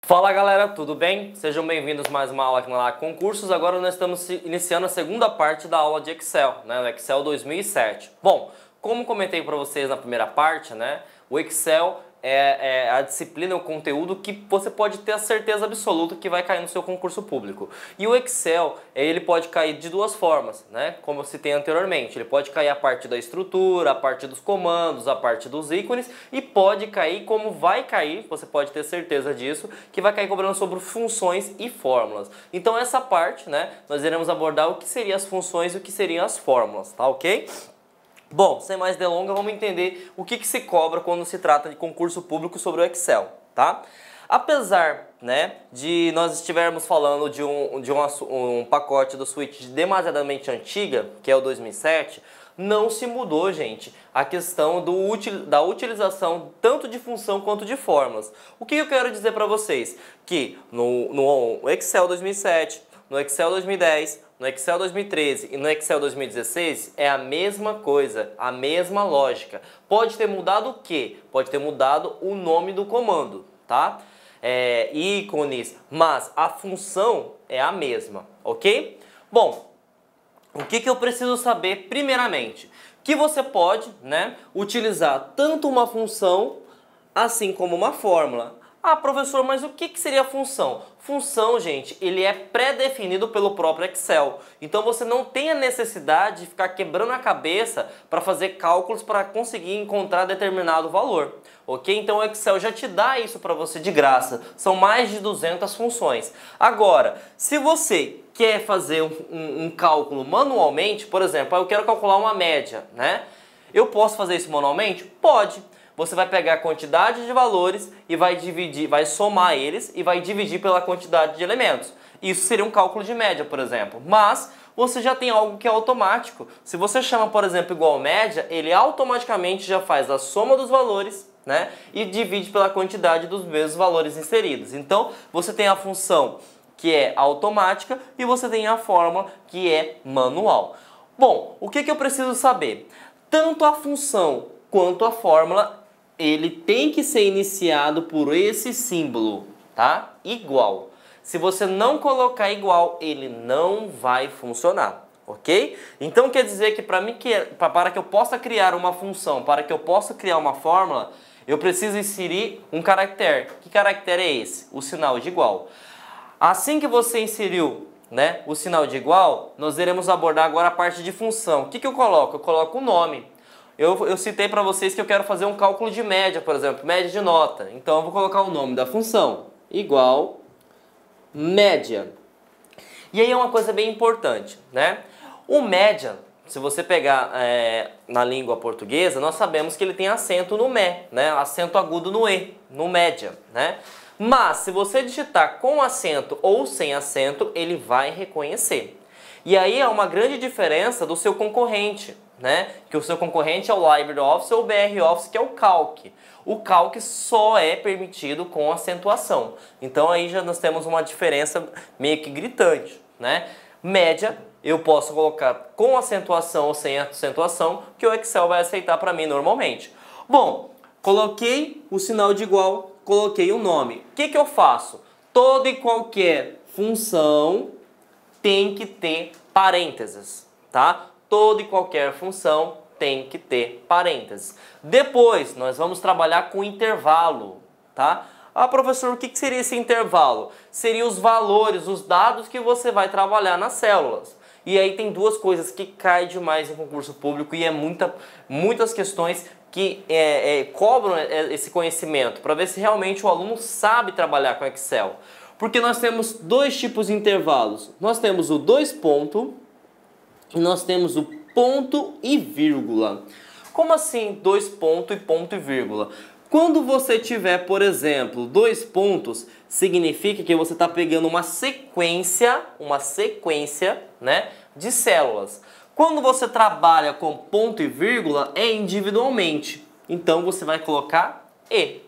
Fala galera, tudo bem? Sejam bem-vindos a mais uma aula aqui na LAC Concursos. Agora nós estamos iniciando a segunda parte da aula de Excel, né? O Excel 2007. Bom, como comentei para vocês na primeira parte, né? O Excel é a disciplina, o conteúdo que você pode ter a certeza absoluta que vai cair no seu concurso público. E o Excel, ele pode cair de duas formas, né? Como eu citei anteriormente. Ele pode cair a parte da estrutura, a parte dos comandos, a parte dos ícones e pode cair, como vai cair, você pode ter certeza disso, que vai cair cobrando sobre funções e fórmulas. Então essa parte, né, nós iremos abordar o que seriam as funções e o que seriam as fórmulas, tá ok? Bom, sem mais delongas, vamos entender o que se cobra quando se trata de concurso público sobre o Excel, tá? Apesar, né, de nós estivermos falando de um pacote do Switch demasiadamente antiga, que é o 2007, não se mudou, gente, a questão da utilização tanto de função quanto de fórmulas. O que eu quero dizer para vocês? Que no Excel 2007, no Excel 2010, no Excel 2013 e no Excel 2016 é a mesma coisa, a mesma lógica. Pode ter mudado o quê? Pode ter mudado o nome do comando, tá? Ícones, mas a função é a mesma, ok? Bom, o que eu preciso saber primeiramente? Que você pode, né, utilizar tanto uma função assim como uma fórmula. Ah, professor, mas o que seria a função? Função, gente, ele é pré-definido pelo próprio Excel. Então você não tem a necessidade de ficar quebrando a cabeça para fazer cálculos para conseguir encontrar determinado valor. Ok? Então o Excel já te dá isso para você de graça. São mais de 200 funções. Agora, se você quer fazer um cálculo manualmente, por exemplo, eu quero calcular uma média, né? Eu posso fazer isso manualmente? Pode. Você vai pegar a quantidade de valores e vai dividir, vai somar eles e vai dividir pela quantidade de elementos. Isso seria um cálculo de média, por exemplo. Mas você já tem algo que é automático. Se você chama, por exemplo, igual média, ele automaticamente já faz a soma dos valores, né, e divide pela quantidade dos mesmos valores inseridos. Então, você tem a função que é automática e você tem a fórmula que é manual. Bom, o que eu preciso saber? Tanto a função quanto a fórmula, ele tem que ser iniciado por esse símbolo, tá? Igual. Se você não colocar igual, ele não vai funcionar, ok? Então quer dizer que para que eu possa criar uma função, para que eu possa criar uma fórmula, eu preciso inserir um caractere. Que caractere é esse? O sinal de igual. Assim que você inseriu, né, o sinal de igual, nós iremos abordar agora a parte de função. O que eu coloco? Eu coloco o nome. Eu citei para vocês que eu quero fazer um cálculo de média, por exemplo, média de nota. Então eu vou colocar o nome da função, igual média. E aí é uma coisa bem importante, né? O média, se você pegar na língua portuguesa, nós sabemos que ele tem acento no mé, né? Acento agudo no e, no média, né? Mas se você digitar com acento ou sem acento, ele vai reconhecer. E aí é uma grande diferença do seu concorrente, né? Que o seu concorrente é o LibreOffice ou o BR Office, que é o Calc. O Calc só é permitido com acentuação. Então aí já nós temos uma diferença meio que gritante, né? Média eu posso colocar com acentuação ou sem acentuação, que o Excel vai aceitar para mim normalmente. Bom, coloquei o sinal de igual, coloquei o nome. O que eu faço? Toda e qualquer função tem que ter parênteses, tá? Toda e qualquer função tem que ter parênteses. Depois, nós vamos trabalhar com intervalo, tá? Ah, professor, o que seria esse intervalo? Seria os valores, os dados que você vai trabalhar nas células. E aí tem duas coisas que caem demais em concurso público e muitas questões que cobram esse conhecimento para ver se realmente o aluno sabe trabalhar com Excel. Porque nós temos dois tipos de intervalos. Nós temos o dois pontos e nós temos o ponto e vírgula. Como assim dois pontos e ponto e vírgula? Quando você tiver, por exemplo, dois pontos, significa que você está pegando uma sequência, né, de células. Quando você trabalha com ponto e vírgula, é individualmente. Então você vai colocar e,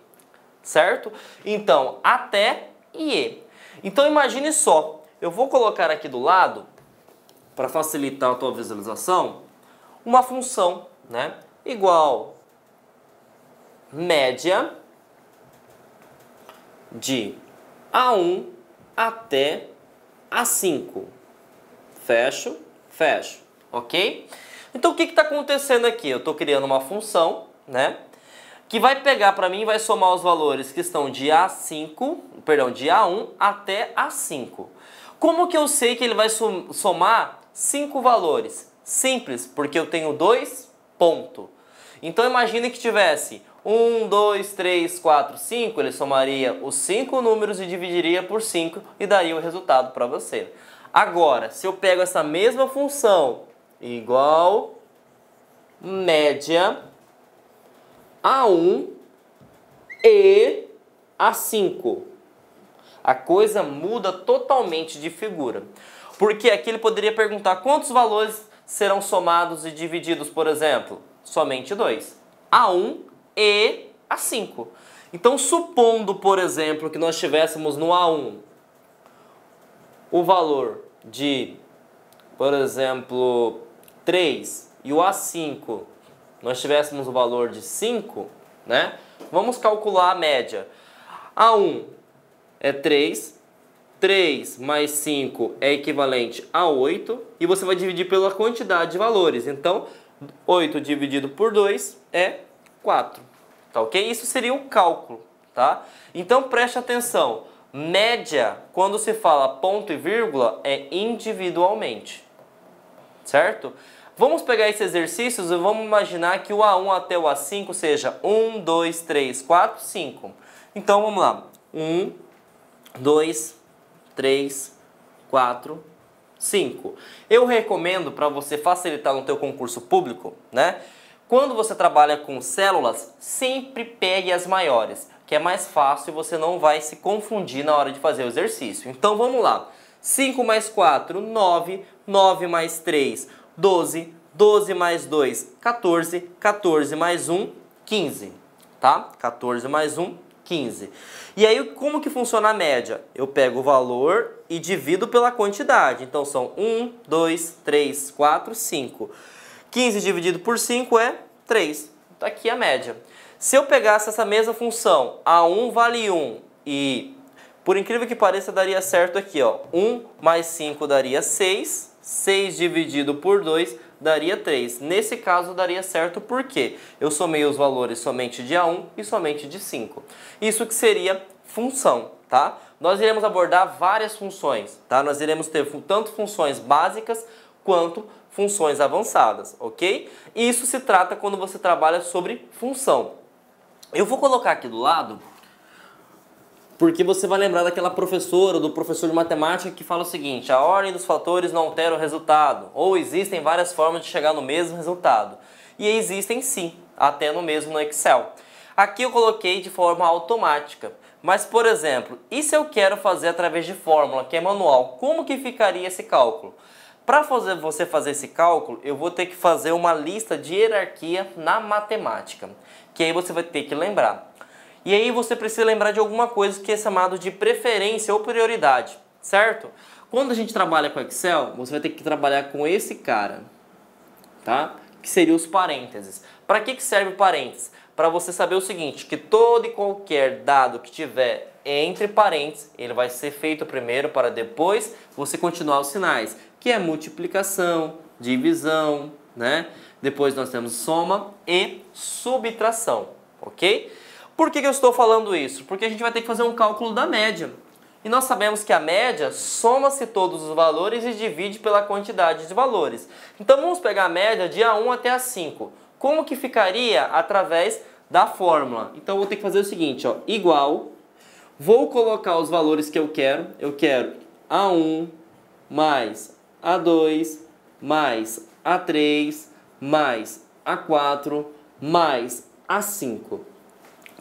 certo? Então, até e e. Então imagine só, eu vou colocar aqui do lado, para facilitar a tua visualização, uma função, né, igual média de A1 até A5. Fecho, fecho, ok? Então o que está acontecendo aqui? Eu estou criando uma função, né? Que vai pegar para mim e vai somar os valores que estão de A5, perdão, de A1 até A5. Como que eu sei que ele vai somar 5 valores? Simples, porque eu tenho 2 pontos. Então imagine que tivesse 1, 2, 3, 4, 5, ele somaria os 5 números e dividiria por 5 e daria o resultado para você. Agora, se eu pego essa mesma função igual média A1 e A5, a coisa muda totalmente de figura. Porque aqui ele poderia perguntar quantos valores serão somados e divididos, por exemplo? Somente 2. A1 e A5. Então, supondo, por exemplo, que nós tivéssemos no A1 o valor de, por exemplo, 3 e o A5 nós tivéssemos o valor de 5, né? Vamos calcular a média. A1 é 3, 3 mais 5 é equivalente a 8 e você vai dividir pela quantidade de valores. Então, 8 dividido por 2 é 4, tá ok? Isso seria o cálculo, tá? Então, preste atenção. Média, quando se fala ponto e vírgula, é individualmente, certo? Vamos pegar esses exercícios e vamos imaginar que o A1 até o A5 seja 1, 2, 3, 4, 5. Então, vamos lá. 1, 2, 3, 4, 5. Eu recomendo, para você facilitar no teu concurso público, né? Quando você trabalha com células, sempre pegue as maiores, que é mais fácil e você não vai se confundir na hora de fazer o exercício. Então vamos lá. 5 mais 4, 9. 9 mais 3, 12. 12 mais 2, 14. 14 mais 1, 15. Tá? 14 mais 1, 15. E aí como que funciona a média? Eu pego o valor e divido pela quantidade. Então são 1, 2, 3, 4, 5. 15 dividido por 5 é 3. Está aqui a média. Se eu pegasse essa mesma função, A1 vale 1 e, por incrível que pareça, daria certo aqui, ó. 1 mais 5 daria 6. 6 dividido por 2 daria 3. Nesse caso daria certo porque eu somei os valores somente de A1 e somente de 5. Isso que seria função, tá? Nós iremos abordar várias funções, tá? Nós iremos ter tanto funções básicas quanto funções avançadas, ok? Isso se trata quando você trabalha sobre função. Eu vou colocar aqui do lado, porque você vai lembrar daquela professora ou do professor de matemática que fala o seguinte: a ordem dos fatores não altera o resultado, ou existem várias formas de chegar no mesmo resultado. E existem sim, até no mesmo no Excel. Aqui eu coloquei de forma automática. Mas, por exemplo, e se eu quero fazer através de fórmula, que é manual, como que ficaria esse cálculo? Para você fazer esse cálculo, eu vou ter que fazer uma lista de hierarquia na matemática, que aí você vai ter que lembrar. E aí você precisa lembrar de alguma coisa que é chamado de preferência ou prioridade, certo? Quando a gente trabalha com Excel, você vai ter que trabalhar com esse cara, tá? Que seria os parênteses. Para que serve o parênteses? Para você saber o seguinte, que todo e qualquer dado que tiver entre parênteses, ele vai ser feito primeiro para depois você continuar os sinais, que é multiplicação, divisão, né? Depois nós temos soma e subtração, ok? Por que eu estou falando isso? Porque a gente vai ter que fazer um cálculo da média. E nós sabemos que a média soma-se todos os valores e divide pela quantidade de valores. Então vamos pegar a média de A1 até A5. Como que ficaria através da fórmula? Então eu vou ter que fazer o seguinte, ó, igual, vou colocar os valores que eu quero A1 mais A2 mais A3 mais A4 mais A5.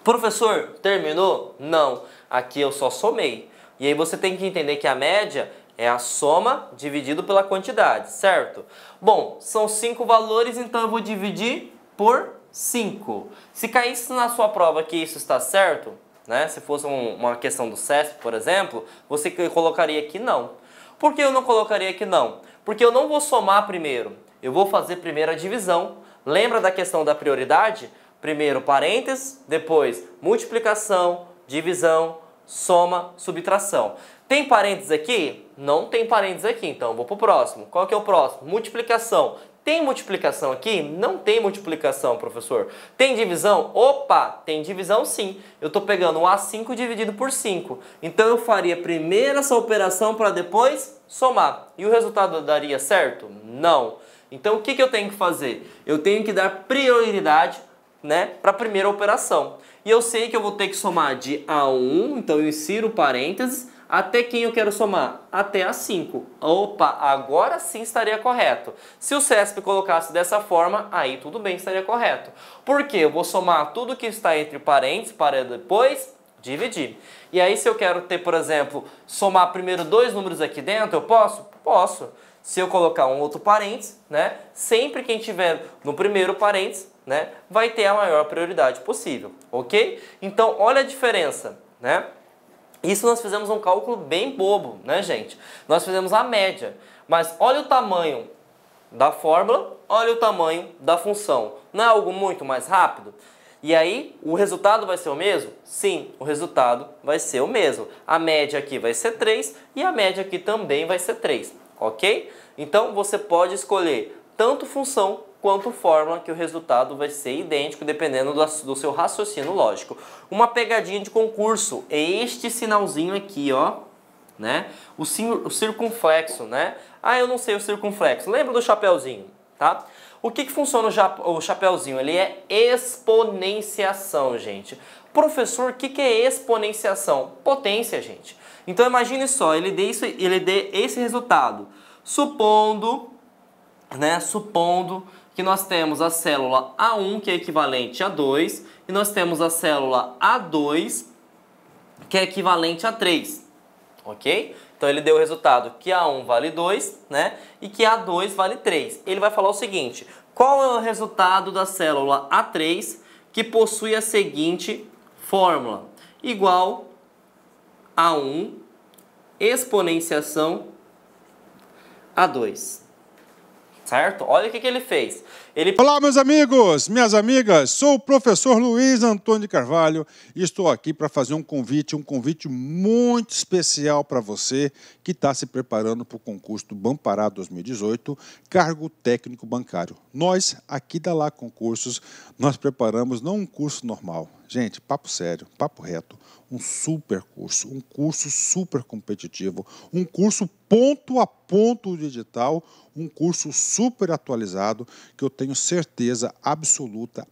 Professor, terminou? Não, aqui eu só somei. E aí você tem que entender que a média é a soma dividido pela quantidade, certo? Bom, são 5 valores, então eu vou dividir por 5. Se caísse na sua prova que isso está certo, né? Se fosse uma questão do CESP, por exemplo, você colocaria aqui não. Por que eu não colocaria aqui não? Porque eu não vou somar primeiro, eu vou fazer primeiro a divisão. Lembra da questão da prioridade? Primeiro parênteses, depois multiplicação, divisão, soma, subtração. Tem parênteses aqui? Não tem parênteses aqui, então vou para o próximo. Qual que é o próximo? Multiplicação. Tem multiplicação aqui? Não tem multiplicação, professor. Tem divisão? Opa, tem divisão sim. Eu estou pegando o A5 dividido por 5. Então eu faria primeiro essa operação para depois somar. E o resultado daria certo? Não. Então o que eu tenho que fazer? Eu tenho que dar prioridade, né, para a primeira operação. E eu sei que eu vou ter que somar de A1, então eu insiro parênteses, até quem eu quero somar? Até A5. Opa, agora sim estaria correto. Se o CESP colocasse dessa forma, aí tudo bem, estaria correto. Por quê? Eu vou somar tudo que está entre parênteses para depois dividir. E aí se eu quero ter, por exemplo, somar primeiro dois números aqui dentro, eu posso? Posso. Se eu colocar um outro parênteses, né? Sempre quem tiver no primeiro parênteses, né, vai ter a maior prioridade possível, ok? Então, olha a diferença, né? Isso nós fizemos um cálculo bem bobo, né, gente? Nós fizemos a média, mas olha o tamanho da fórmula, olha o tamanho da função. Não é algo muito mais rápido? E aí, o resultado vai ser o mesmo? Sim, o resultado vai ser o mesmo. A média aqui vai ser 3 e a média aqui também vai ser 3, ok? Então, você pode escolher tanto função quanto fórmula, que o resultado vai ser idêntico, dependendo do seu raciocínio lógico. Uma pegadinha de concurso é este sinalzinho aqui, ó, né? O circunflexo, né? Ah, eu não sei o circunflexo. Lembra do chapeuzinho, tá? O que funciona o chapeuzinho? Ele é exponenciação, gente. Professor, o que é exponenciação? Potência, gente. Então, imagine só, ele dê esse resultado. Supondo que nós temos a célula A1, que é equivalente a 2, e nós temos a célula A2, que é equivalente a 3, ok? Então ele deu o resultado que A1 vale 2, né? E que A2 vale 3. Ele vai falar o seguinte: qual é o resultado da célula A3 que possui a seguinte fórmula? Igual A1 exponenciação A2. Certo? Olha o que ele fez. Olá, meus amigos, minhas amigas. Sou o professor Luiz Antônio de Carvalho e estou aqui para fazer um convite muito especial para você que está se preparando para o concurso do Bampará 2018, cargo técnico bancário. Nós, aqui da Lá Concursos, nós preparamos não um curso normal. Gente, papo sério, papo reto, um curso super competitivo, um curso ponto a ponto digital, um curso super atualizado, que eu tenho certeza absoluta,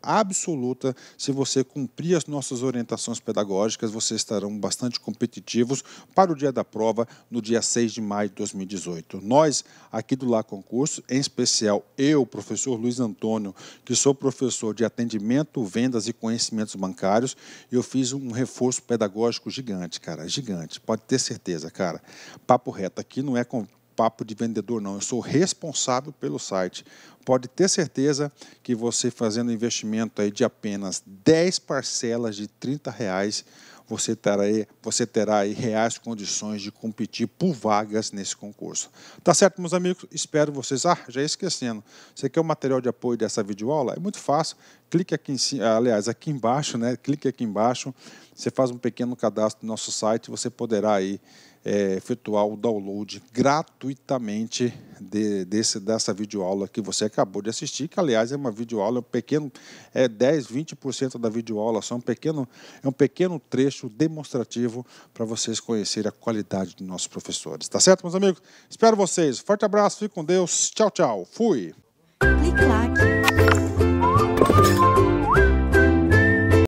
se você cumprir as nossas orientações pedagógicas, vocês estarão bastante competitivos para o dia da prova, no dia 6 de maio de 2018. Nós, aqui do Lá Concurso, em especial eu, professor Luiz Antônio, que sou professor de atendimento, vendas e conhecimentos bancários, eu fiz um reforço pedagógico gigante, cara, gigante. Pode ter certeza, cara. Papo reto, aqui não é com papo de vendedor, não. Eu sou responsável pelo site. Pode ter certeza que você fazendo investimento aí de apenas 10 parcelas de R$30, você terá aí reais condições de competir por vagas nesse concurso. Tá certo, meus amigos? Espero vocês. Já esquecendo. Você quer o material de apoio dessa videoaula? É muito fácil. Clique aqui em cima, aliás, aqui embaixo, né? Clique aqui embaixo. Você faz um pequeno cadastro no nosso site. Você poderá aí efetuar o download gratuitamente dessa videoaula que você acabou de assistir, que aliás é uma videoaula, 10, 20% da videoaula, só é um pequeno trecho demonstrativo para vocês conhecerem a qualidade dos nossos professores. Tá certo, meus amigos? Espero vocês. Forte abraço, fique com Deus. Tchau, tchau. Fui! Clique like.